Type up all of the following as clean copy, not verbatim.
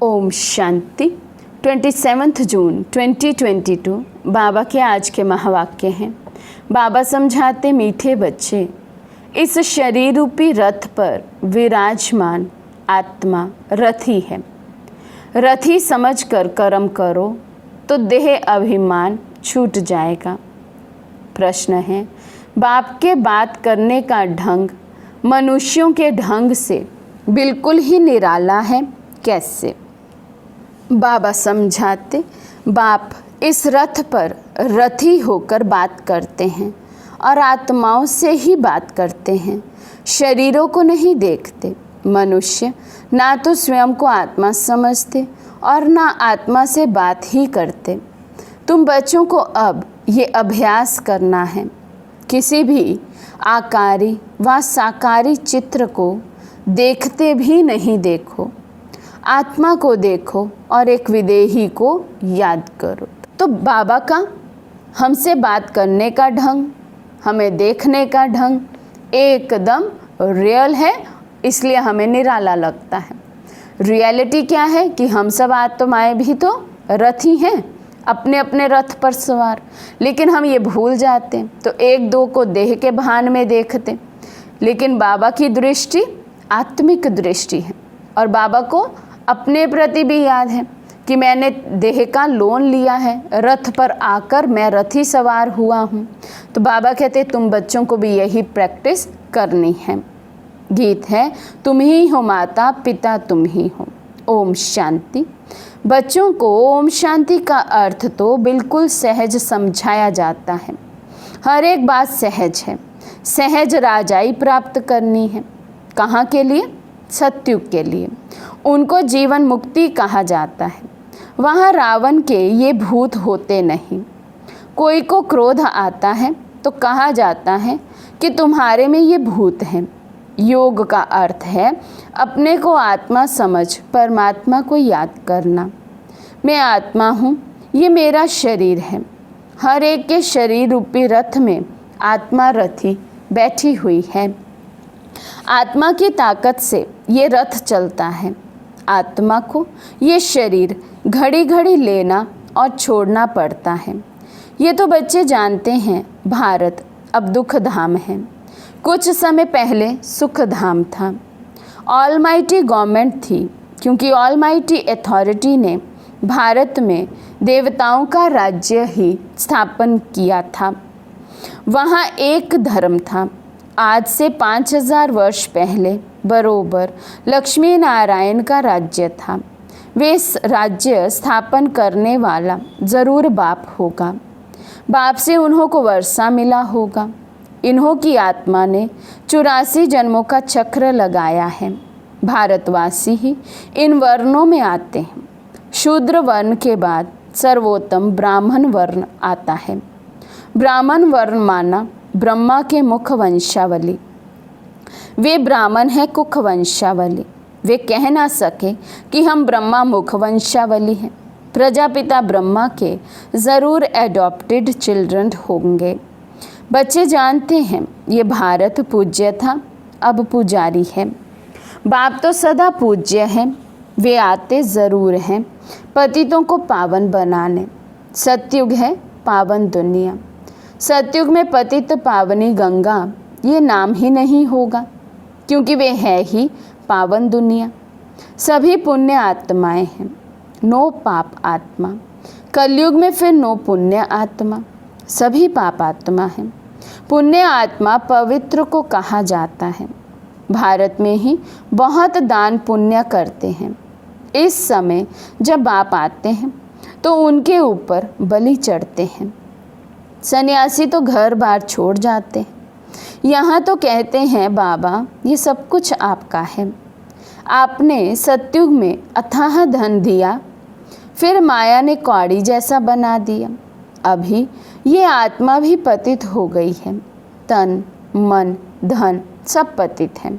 ओम शांति। 27 जून 2022 बाबा के आज के महावाक्य हैं। बाबा समझाते, मीठे बच्चे, इस शरीर रूपी रथ पर विराजमान आत्मा रथी है। रथी समझकर कर्म करो तो देह अभिमान छूट जाएगा। प्रश्न है, बाप के बात करने का ढंग मनुष्यों के ढंग से बिल्कुल ही निराला है, कैसे? बाबा समझाते, बाप इस रथ पर रथी होकर बात करते हैं और आत्माओं से ही बात करते हैं, शरीरों को नहीं देखते। मनुष्य ना तो स्वयं को आत्मा समझते और ना आत्मा से बात ही करते। तुम बच्चों को अब ये अभ्यास करना है, किसी भी आकारी व साकारी चित्र को देखते भी नहीं देखो, आत्मा को देखो और एक विदेही को याद करो। तो बाबा का हमसे बात करने का ढंग, हमें देखने का ढंग एकदम रियल है, इसलिए हमें निराला लगता है। रियलिटी क्या है कि हम सब आत्माएं भी तो रथी हैं, अपने अपने रथ पर सवार, लेकिन हम ये भूल जाते हैं, तो एक दो को देह के भान में देखते। लेकिन बाबा की दृष्टि आत्मिक दृष्टि है और बाबा को अपने प्रति भी याद है कि मैंने देह का लोन लिया है, रथ पर आकर मैं रथी सवार हुआ हूँ। तो बाबा कहते तुम बच्चों को भी यही प्रैक्टिस करनी है। गीत है, तुम ही हो माता पिता तुम ही हो। ओम शांति। बच्चों को ओम शांति का अर्थ तो बिल्कुल सहज समझाया जाता है। हर एक बात सहज है। सहज राजाई प्राप्त करनी है। कहाँ के लिए? सत्युग के लिए। उनको जीवन मुक्ति कहा जाता है। वहाँ रावण के ये भूत होते नहीं। कोई को क्रोध आता है तो कहा जाता है कि तुम्हारे में ये भूत हैं। योग का अर्थ है अपने को आत्मा समझ परमात्मा को याद करना। मैं आत्मा हूँ, ये मेरा शरीर है। हर एक के शरीर रूपी रथ में आत्मा रथी बैठी हुई है। आत्मा की ताकत से ये रथ चलता है। आत्मा को ये शरीर घड़ी घड़ी लेना और छोड़ना पड़ता है। ये तो बच्चे जानते हैं, भारत अब दुख धाम है। कुछ समय पहले सुख धाम था। ऑलमाइटी गवर्नमेंट थी, क्योंकि ऑलमाइटी अथॉरिटी ने भारत में देवताओं का राज्य ही स्थापन किया था। वहाँ एक धर्म था। आज से 5000 वर्ष पहले बरोबर लक्ष्मी नारायण का राज्य था। वे राज्य स्थापन करने वाला ज़रूर बाप होगा। बाप से उन्हों को वर्षा मिला होगा। इन्हों की आत्मा ने 84 जन्मों का चक्र लगाया है। भारतवासी ही इन वर्णों में आते हैं। शूद्र वर्ण के बाद सर्वोत्तम ब्राह्मण वर्ण आता है। ब्राह्मण वर्ण माना ब्रह्मा के मुख वंशावली। वे ब्राह्मण है कुख वंशावली। वे कह ना सके कि हम ब्रह्मा मुख वंशावली हैं। प्रजापिता ब्रह्मा के ज़रूर एडॉप्टेड चिल्ड्रन होंगे। बच्चे जानते हैं ये भारत पूज्य था, अब पुजारी है। बाप तो सदा पूज्य हैं, वे आते ज़रूर हैं पतितों को पावन बनाने। सतयुग है पावन दुनिया। सतयुग में पतित पावनी गंगा ये नाम ही नहीं होगा, क्योंकि वे है ही पावन दुनिया। सभी पुण्य आत्माएं हैं, नो पाप आत्मा। कलयुग में फिर नो पुण्य आत्मा, सभी पाप आत्मा हैं। पुण्य आत्मा पवित्र को कहा जाता है। भारत में ही बहुत दान पुण्य करते हैं। इस समय जब बाप आते हैं तो उनके ऊपर बलि चढ़ते हैं। सन्यासी तो घर बार छोड़ जाते हैं। यहाँ तो कहते हैं बाबा ये सब कुछ आपका है। आपने सतयुग में अथाह धन दिया, फिर माया ने कौड़ी जैसा बना दिया। अभी ये आत्मा भी पतित हो गई है। तन मन धन सब पतित है।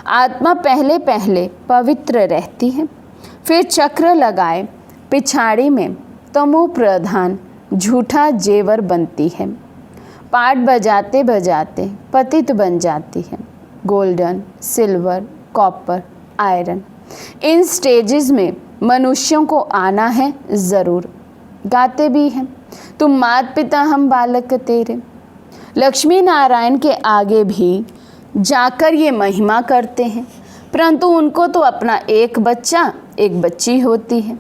आत्मा पहले पहले पवित्र रहती है, फिर चक्र लगाए पिछाड़ी में तमो प्रधान झूठा जेवर बनती है। पाट बजाते बजाते पतित बन जाती है। गोल्डन, सिल्वर, कॉपर, आयरन, इन स्टेजेस में मनुष्यों को आना है ज़रूर। गाते भी हैं, तुम मात पिता हम बालक तेरे। लक्ष्मी नारायण के आगे भी जाकर ये महिमा करते हैं, परंतु उनको तो अपना एक बच्चा एक बच्ची होती है।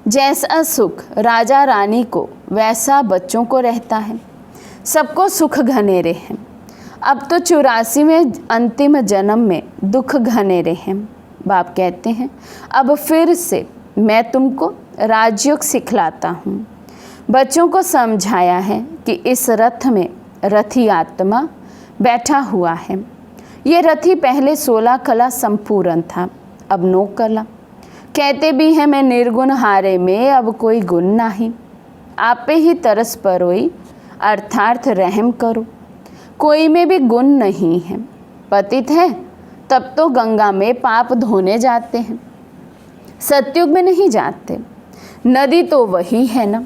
जैसा सुख राजा रानी को वैसा बच्चों को रहता है। सबको सुख घनेरे हैं। अब तो 84वें अंतिम जन्म में दुख घनेरे हैं। बाप कहते हैं अब फिर से मैं तुमको राजयोग सिखलाता हूँ। बच्चों को समझाया है कि इस रथ में रथी आत्मा बैठा हुआ है। ये रथी पहले 16 कला संपूर्ण था, अब 9 कला। कहते भी हैं मैं निर्गुण हारे में अब कोई गुण नहीं। आप पे ही तरस परोई अर्थार्थ रहम करो। कोई में भी गुण नहीं है। पतित है तब तो गंगा में पाप धोने जाते हैं, सतयुग में नहीं जाते। नदी तो वही है ना।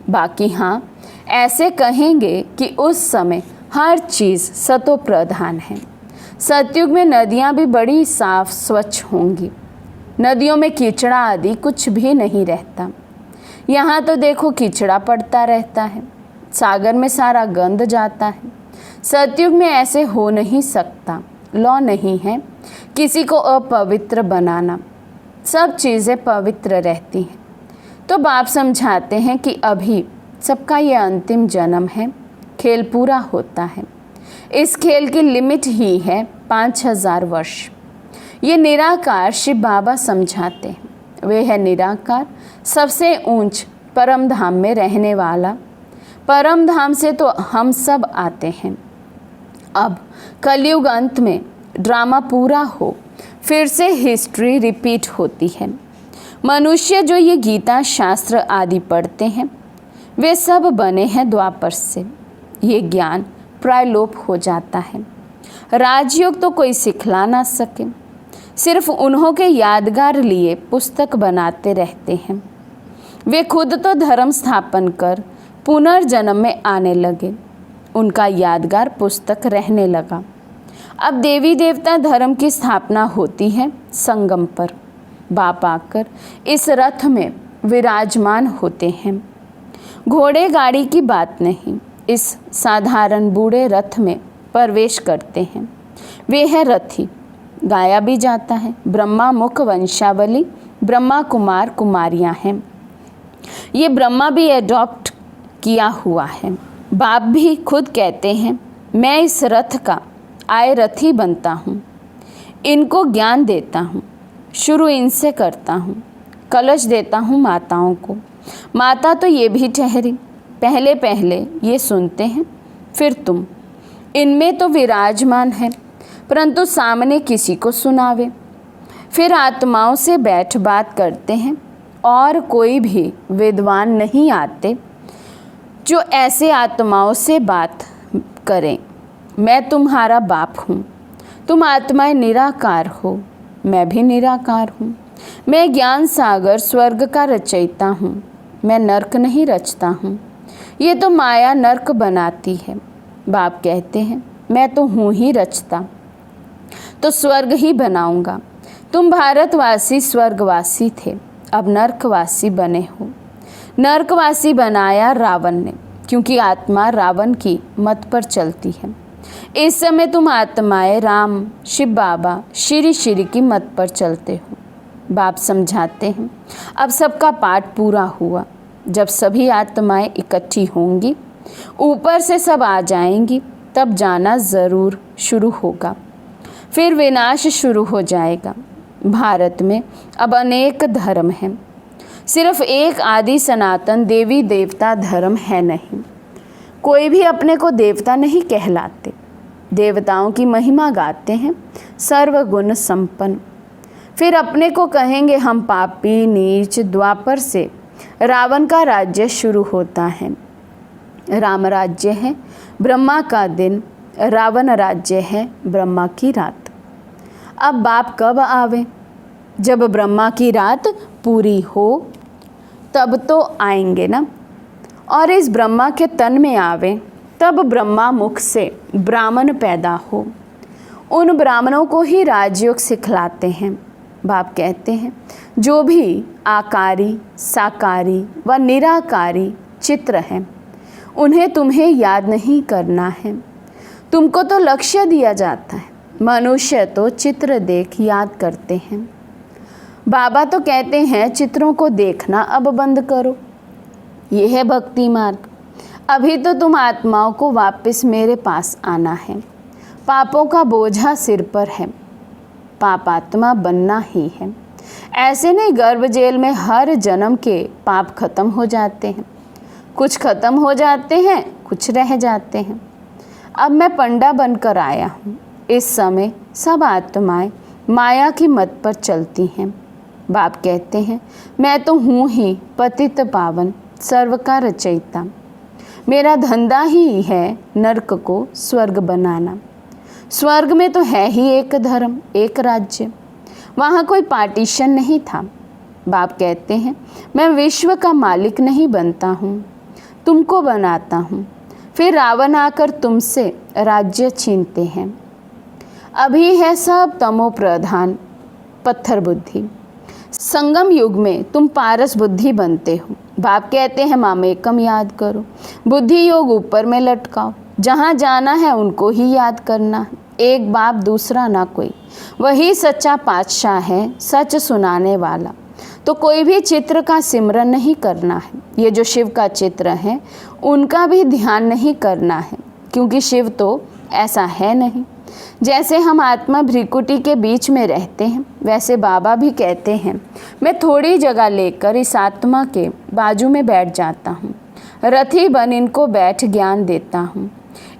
बाकी हाँ, ऐसे कहेंगे कि उस समय हर चीज़ सतो प्रधान है। सतयुग में नदियाँ भी बड़ी साफ स्वच्छ होंगी। नदियों में कीचड़ा आदि कुछ भी नहीं रहता। यहाँ तो देखो कीचड़ा पड़ता रहता है, सागर में सारा गंद जाता है। सतयुग में ऐसे हो नहीं सकता। लॉ नहीं है किसी को अपवित्र बनाना, सब चीज़ें पवित्र रहती हैं। तो बाप समझाते हैं कि अभी सबका ये अंतिम जन्म है, खेल पूरा होता है। इस खेल की लिमिट ही है 5000 वर्ष। ये निराकार शिव बाबा समझाते हैं। वे है निराकार, सबसे ऊंच परम धाम में रहने वाला। परम धाम से तो हम सब आते हैं। अब कलयुग अंत में ड्रामा पूरा हो, फिर से हिस्ट्री रिपीट होती है। मनुष्य जो ये गीता शास्त्र आदि पढ़ते हैं वे सब बने हैं द्वापर से। ये ज्ञान प्रायलोप हो जाता है। राजयोग तो कोई सिखला ना सके, सिर्फ उन्हों के यादगार लिए पुस्तक बनाते रहते हैं। वे खुद तो धर्म स्थापन कर पुनर्जन्म में आने लगे, उनका यादगार पुस्तक रहने लगा। अब देवी देवता धर्म की स्थापना होती है संगम पर। बाप आकर इस रथ में विराजमान होते हैं। घोड़े गाड़ी की बात नहीं, इस साधारण बूढ़े रथ में प्रवेश करते हैं। वे है रथी। गाया भी जाता है, ब्रह्मा मुख वंशावली ब्रह्मा कुमार कुमारियां हैं। ये ब्रह्मा भी एडॉप्ट किया हुआ है। बाप भी खुद कहते हैं मैं इस रथ का आय रथी बनता हूँ, इनको ज्ञान देता हूँ, शुरू इनसे करता हूँ, कलश देता हूँ माताओं को। माता तो ये भी ठहरी, पहले पहले ये सुनते हैं, फिर तुम। इनमें तो विराजमान है, परंतु सामने किसी को सुनावे। फिर आत्माओं से बैठ बात करते हैं, और कोई भी विद्वान नहीं आते जो ऐसे आत्माओं से बात करें। मैं तुम्हारा बाप हूँ, तुम आत्माएं निराकार हो, मैं भी निराकार हूँ। मैं ज्ञान सागर स्वर्ग का रचयिता हूँ, मैं नर्क नहीं रचता हूँ। ये तो माया नर्क बनाती है। बाप कहते हैं मैं तो हूँ ही रचता, तो स्वर्ग ही बनाऊंगा। तुम भारतवासी स्वर्गवासी थे, अब नर्कवासी बने हो। नर्कवासी बनाया रावण ने, क्योंकि आत्मा रावण की मत पर चलती है। इस समय तुम आत्माएं राम शिव बाबा श्री श्री की मत पर चलते हो। बाप समझाते हैं अब सबका पाठ पूरा हुआ। जब सभी आत्माएं इकट्ठी होंगी, ऊपर से सब आ जाएंगी, तब जाना ज़रूर शुरू होगा। फिर विनाश शुरू हो जाएगा। भारत में अब अनेक धर्म हैं, सिर्फ एक आदि सनातन देवी देवता धर्म है नहीं। कोई भी अपने को देवता नहीं कहलाते। देवताओं की महिमा गाते हैं सर्वगुण संपन्न। फिर अपने को कहेंगे हम पापी नीच। द्वापर से रावण का राज्य शुरू होता है। राम राज्य है ब्रह्मा का दिन, रावण राज्य है ब्रह्मा की रात। अब बाप कब आवे? जब ब्रह्मा की रात पूरी हो तब तो आएंगे ना। और इस ब्रह्मा के तन में आवे तब ब्रह्मा मुख से ब्राह्मण पैदा हो। उन ब्राह्मणों को ही राजयोग सिखलाते हैं। बाप कहते हैं जो भी आकारी, साकारी व निराकारी चित्र हैं उन्हें तुम्हें याद नहीं करना है। तुमको तो लक्ष्य दिया जाता है, मनुष्य तो चित्र देख याद करते हैं। बाबा तो कहते हैं चित्रों को देखना अब बंद करो। यह है भक्ति मार्ग। अभी तो तुम आत्माओं को वापस मेरे पास आना है। पापों का बोझा सिर पर है, पापात्मा बनना ही है। ऐसे नहीं गर्भ जेल में हर जन्म के पाप खत्म हो जाते हैं, कुछ खत्म हो जाते हैं, कुछ रह जाते हैं। अब मैं पंडा बनकर आया हूँ। इस समय सब आत्माएं माया की मत पर चलती हैं। बाप कहते हैं मैं तो हूँ ही पतित पावन सर्व का रचयिता। मेरा धंधा ही है नरक को स्वर्ग बनाना। स्वर्ग में तो है ही एक धर्म, एक राज्य, वहाँ कोई पार्टीशन नहीं था। बाप कहते हैं मैं विश्व का मालिक नहीं बनता हूँ, तुमको बनाता हूँ। फिर रावण आकर तुमसे राज्य छीनते हैं। अभी है सब तमो प्रधान पत्थर बुद्धि। संगम युग में तुम पारस बुद्धि बनते हो। बाप कहते हैं मामेकम याद करो। बुद्धि योग ऊपर में लटकाओ। जहाँ जाना है उनको ही याद करना है। एक बाप दूसरा ना कोई, वही सच्चा पातशाह है, सच सुनाने वाला। तो कोई भी चित्र का सिमरन नहीं करना है। ये जो शिव का चित्र है उनका भी ध्यान नहीं करना है, क्योंकि शिव तो ऐसा है नहीं। जैसे हम आत्मा भ्रिकुटी के बीच में रहते हैं, वैसे बाबा भी कहते हैं मैं थोड़ी जगह लेकर इस आत्मा के बाजू में बैठ जाता हूँ। रथी बन इनको बैठ ज्ञान देता हूँ।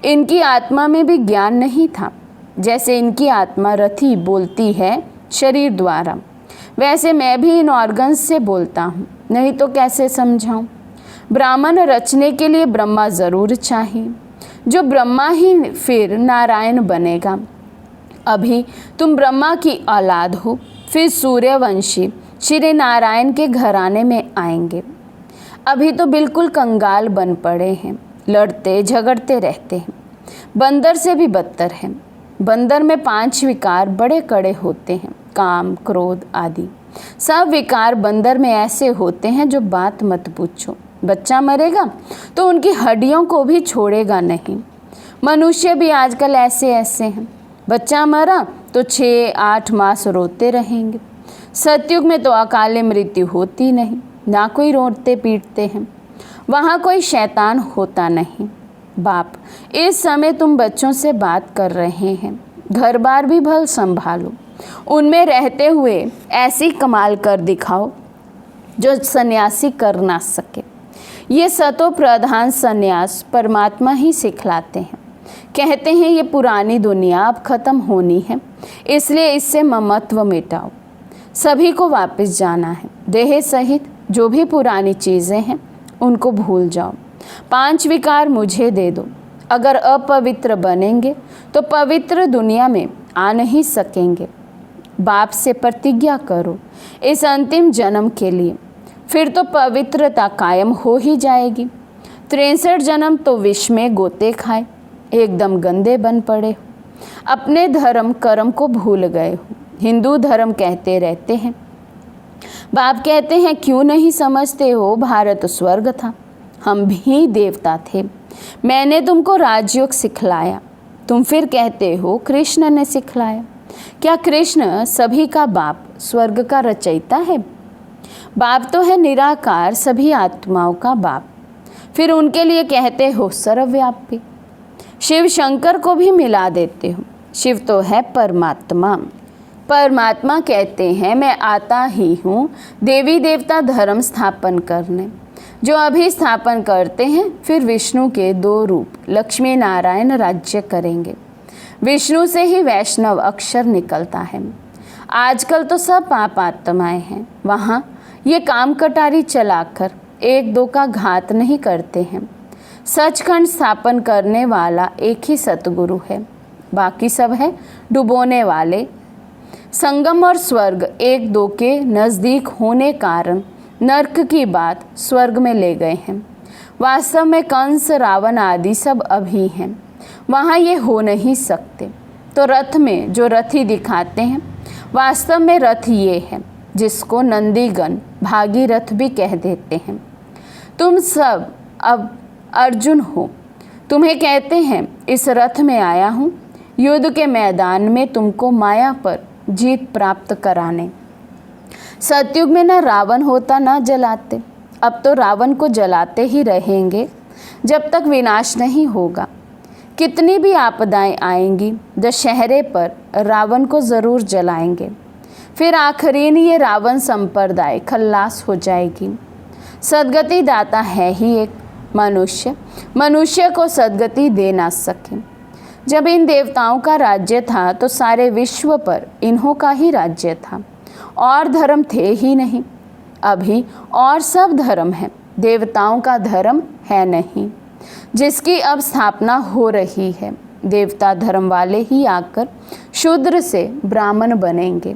इनकी आत्मा में भी ज्ञान नहीं था। जैसे इनकी आत्मा रथी बोलती है शरीर द्वारा, वैसे मैं भी इन ऑर्गन्स से बोलता हूँ, नहीं तो कैसे समझाऊँ। ब्राह्मण रचने के लिए ब्रह्मा ज़रूर चाहिए, जो ब्रह्मा ही फिर नारायण बनेगा। अभी तुम ब्रह्मा की औलाद हो, फिर सूर्यवंशी श्री नारायण के घराने में आएंगे। अभी तो बिल्कुल कंगाल बन पड़े हैं, लड़ते झगड़ते रहते हैं। बंदर से भी बदतर है। बंदर में 5 विकार बड़े कड़े होते हैं, काम, क्रोध आदि। सब विकार बंदर में ऐसे होते हैं जो बात मत पूछो। बच्चा मरेगा तो उनकी हड्डियों को भी छोड़ेगा नहीं। मनुष्य भी आजकल ऐसे हैं। बच्चा मरा तो 6-8 मास रोते रहेंगे। सतयुग में तो अकाले मृत्यु होती नहीं, ना कोई रोते पीटते हैं। वहाँ कोई शैतान होता नहीं। बाप इस समय तुम बच्चों से बात कर रहे हैं। घर बार भी भल संभालो। उनमें रहते हुए ऐसी कमाल कर दिखाओ जो सन्यासी कर ना सके। ये सतो प्रधान सन्यास परमात्मा ही सिखलाते हैं। कहते हैं ये पुरानी दुनिया अब खत्म होनी है, इसलिए इससे ममत्व मिटाओ। सभी को वापस जाना है। देह सहित जो भी पुरानी चीज़ें हैं उनको भूल जाओ। 5 विकार मुझे दे दो। अगर अपवित्र बनेंगे तो पवित्र दुनिया में आ नहीं सकेंगे। बाप से प्रतिज्ञा करो इस अंतिम जन्म के लिए, फिर तो पवित्रता कायम हो ही जाएगी। 63 जन्म तो विष में गोते खाए, एकदम गंदे बन पड़े हो। अपने धर्म कर्म को भूल गए हो। हिंदू धर्म कहते रहते हैं। बाप कहते हैं क्यों नहीं समझते हो, भारत स्वर्ग था, हम भी देवता थे। मैंने तुमको राजयोग सिखलाया, तुम फिर कहते हो कृष्ण ने सिखलाया। क्या कृष्ण सभी का बाप स्वर्ग का रचयिता है? बाप तो है निराकार, सभी आत्माओं का बाप। फिर उनके लिए कहते हो सर्वव्यापी। शिव शंकर को भी मिला देते हो। शिव तो है परमात्मा। परमात्मा कहते हैं मैं आता ही हूँ देवी देवता धर्म स्थापन करने। जो अभी स्थापन करते हैं, फिर विष्णु के 2 रूप लक्ष्मी नारायण राज्य करेंगे। विष्णु से ही वैष्णव अक्षर निकलता है। आजकल तो सब पाप आत्माएं हैं। वहाँ ये काम कटारी चलाकर 1-2 का घात नहीं करते हैं। सचखंड स्थापन करने वाला एक ही सतगुरु है, बाकी सब है डुबोने वाले। संगम और स्वर्ग 1-2 के नज़दीक होने कारण नर्क की बात स्वर्ग में ले गए हैं। वास्तव में कंस, रावण आदि सब अभी हैं, वहाँ ये हो नहीं सकते। तो रथ में जो रथी दिखाते हैं वास्तव में रथ ये है जिसको नंदीगण भागीरथ भी कह देते हैं। तुम सब अब अर्जुन हो। तुम्हें कहते हैं इस रथ में आया हूँ युद्ध के मैदान में तुमको माया पर जीत प्राप्त कराने। सतयुग में न रावण होता न जलाते, अब तो रावण को जलाते ही रहेंगे जब तक विनाश नहीं होगा। कितनी भी आपदाएं आएंगी दशहरे पर रावण को ज़रूर जलाएंगे, फिर आखिरीन ये रावण संप्रदाय खल्लास हो जाएगी। सदगति दाता है ही एक मनुष्य, मनुष्य को सदगति दे ना सके। जब इन देवताओं का राज्य था तो सारे विश्व पर इन्हों का ही राज्य था, और धर्म थे ही नहीं। अभी और सब धर्म है, देवताओं का धर्म है नहीं, जिसकी अब स्थापना हो रही है। देवता धर्म वाले ही आकर शूद्र से ब्राह्मण बनेंगे।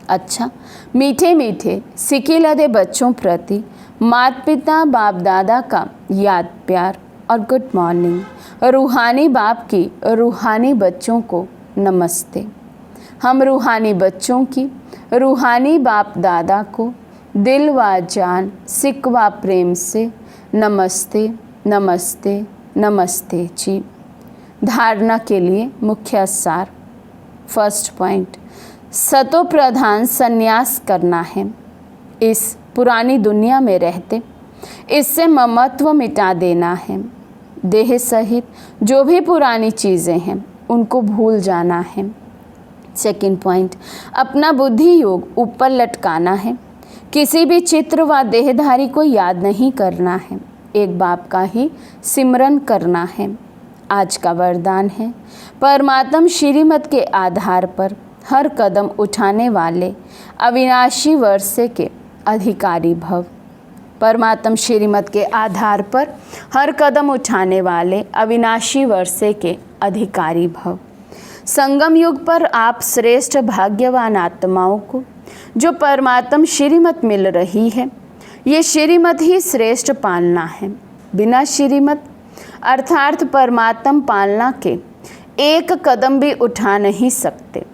अच्छा, मीठे मीठे सिकी लदे बच्चों प्रति माता पिता बाप दादा का याद प्यार और गुड मॉर्निंग। रूहानी बाप की रूहानी बच्चों को नमस्ते। हम रूहानी बच्चों की रूहानी बाप दादा को दिल व जान सिक व प्रेम से नमस्ते नमस्ते नमस्ते जी। धारणा के लिए मुख्य सार। फर्स्ट पॉइंट, सतो प्रधान संन्यास करना है। इस पुरानी दुनिया में रहते इससे ममत्व मिटा देना है। देह सहित जो भी पुरानी चीज़ें हैं उनको भूल जाना है। सेकंड पॉइंट, अपना बुद्धि योग ऊपर लटकाना है। किसी भी चित्र व देहधारी को याद नहीं करना है, एक बाप का ही सिमरन करना है। आज का वरदान है, परमात्म श्रीमत के आधार पर हर कदम उठाने वाले अविनाशी वर्षे के अधिकारी भव। परमात्म श्रीमत के आधार पर हर कदम उठाने वाले अविनाशी वर्षे के अधिकारी भव। संगम युग पर आप श्रेष्ठ भाग्यवान आत्माओं को जो परमात्म श्रीमत मिल रही है, ये श्रीमत ही श्रेष्ठ पालना है। बिना श्रीमत अर्थात परमात्म पालना के एक कदम भी उठा नहीं सकते।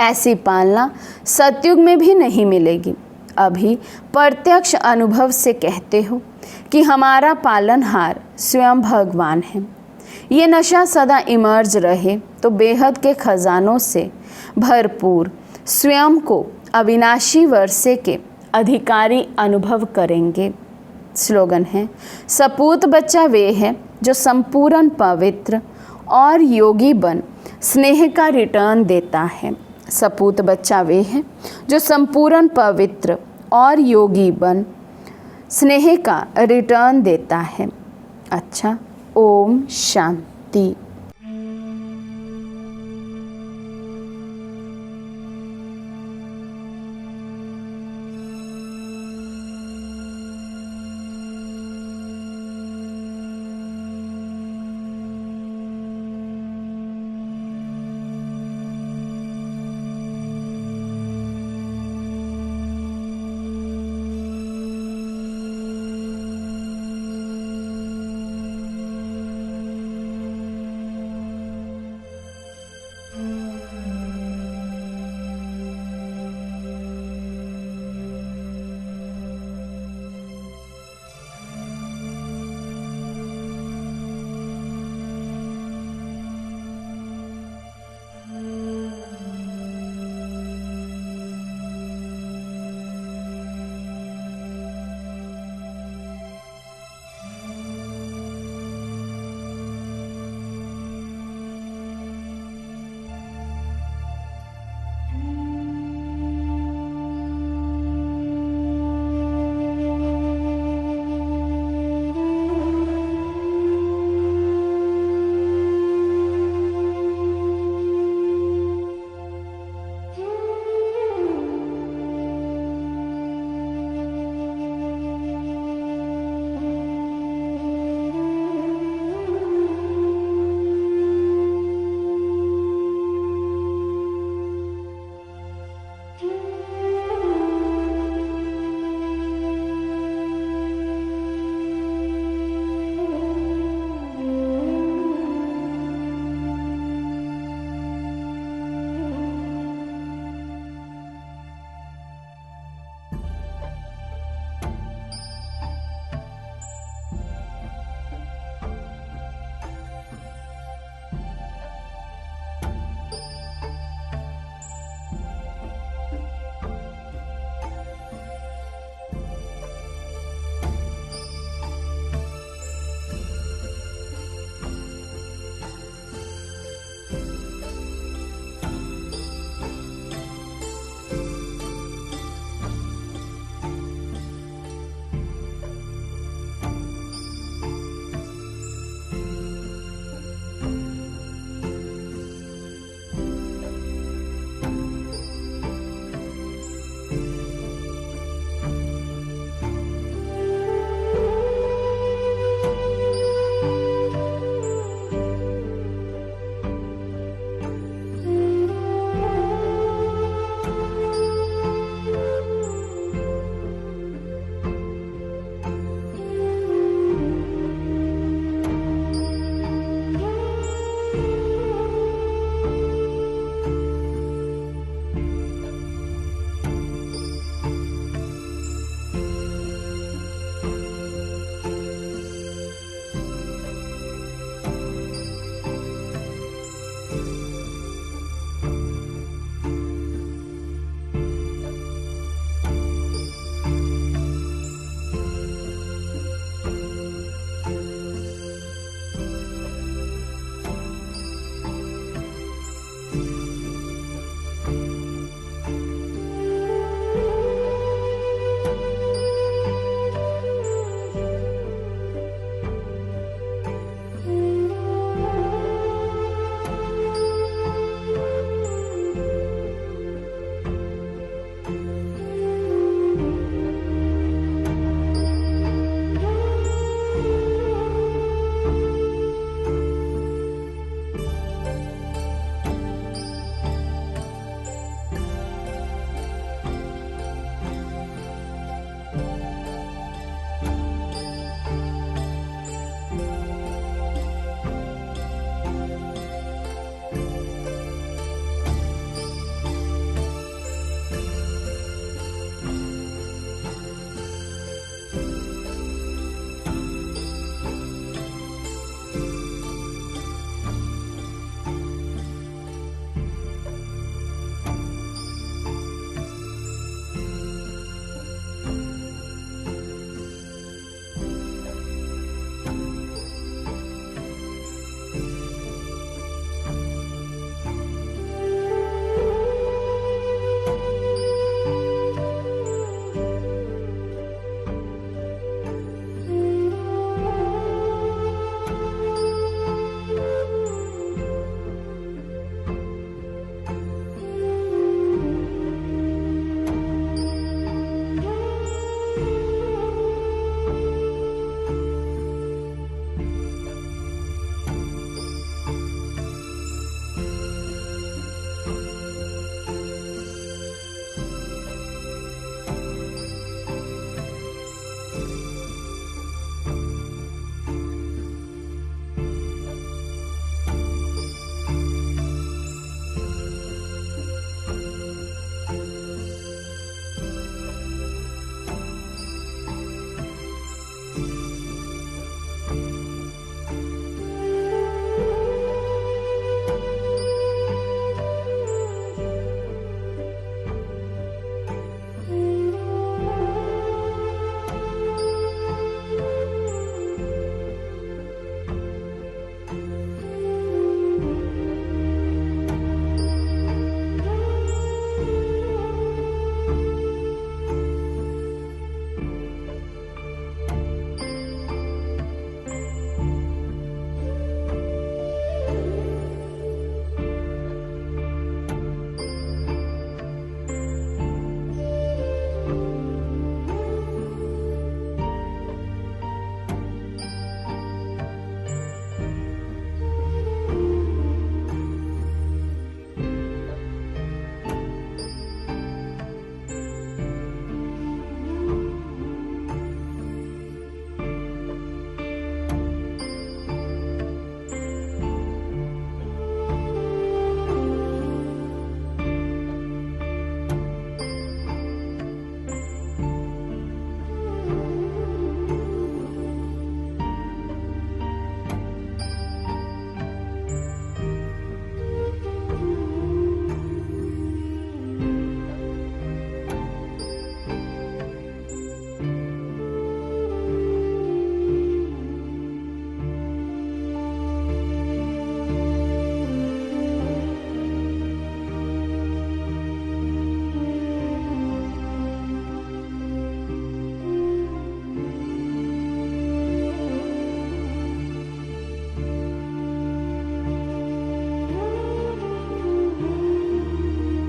ऐसी पालना सतयुग में भी नहीं मिलेगी। अभी प्रत्यक्ष अनुभव से कहते हो कि हमारा पालनहार स्वयं भगवान है। ये नशा सदा इमर्ज रहे तो बेहद के खजानों से भरपूर स्वयं को अविनाशी वर्षे के अधिकारी अनुभव करेंगे। स्लोगन है, सपूत बच्चा वे है जो संपूर्ण पवित्र और योगी बन स्नेह का रिटर्न देता है। सपूत बच्चा वे है जो संपूर्ण पवित्र और योगी बन स्नेह का रिटर्न देता है। अच्छा, ओम शांति।